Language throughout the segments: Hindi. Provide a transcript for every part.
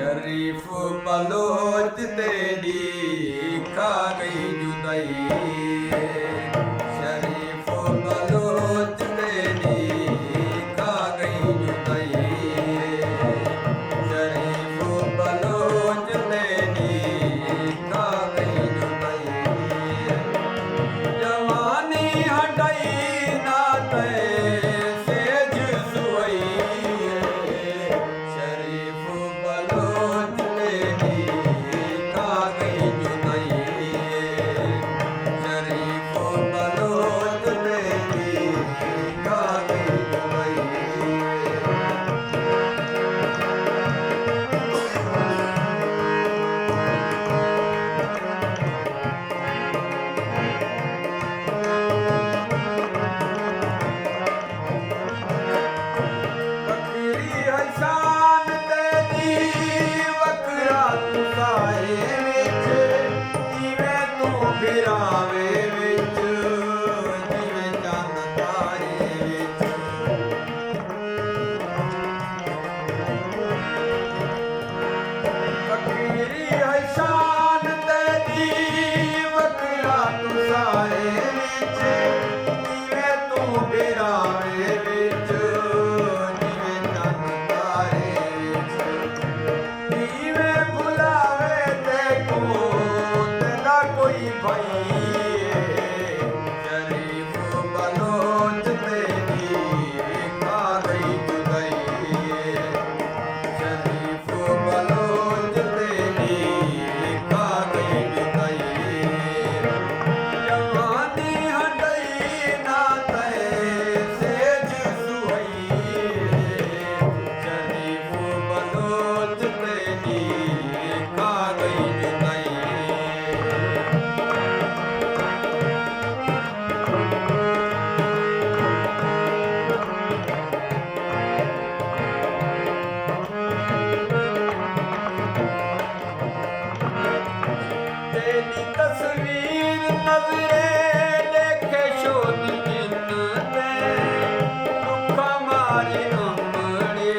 शरीफ बलोच तेरी खा गई जुदाई, शरीफ बलोच तेरी खा गई जुदाई, शरीफ बलोच तेरी खा गई जुदाई। जवानी हटाई ना तय सेज सुई, शरीफ बलोच तेरी खा गई जुदाई, शरीफ बलोच तेरी खा गई जुदाई। बकरी है शान तेरी वकरा तू साए विच, जिवें तू फिरावे विच, जिवें चंद तारे विच। बकरी है शान तेरी वकरा तू साए विच, जिवें तू फिरावे विच, जिवें चंद तारे विच। जिवें बुलावे ते को तेरा कोई भई, शरीफ बलोच तेरी खा गई जुदाई, शरीफ बलोच तेरी खा गई जुदाई। जवानी हटई ना तय सेज सुई, शरीफ बलोच तेरी खा गई जुदाई। तेरी तस्वीर नजरे देखे शोधी जिन्नते, दुख मारी अमड़ी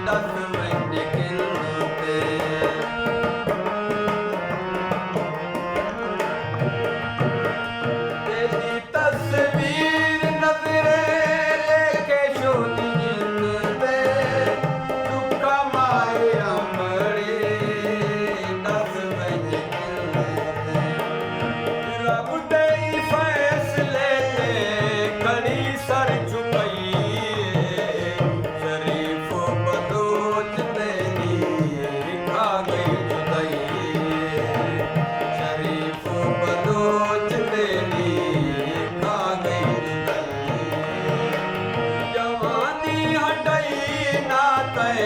दस वंज किन्नते। तेरी तस्वीर नजरे देखे शोधी जिन्नते, दुख मारी अमड़ी दस वंज किन्नते। रब दे फैसले ते खड़ी सर झुकई, शरीफ बलोच तेरी खा गई जुदाई, शरीफ बलोच तेरी खा गई जुदाई। जवानी हटई ना तय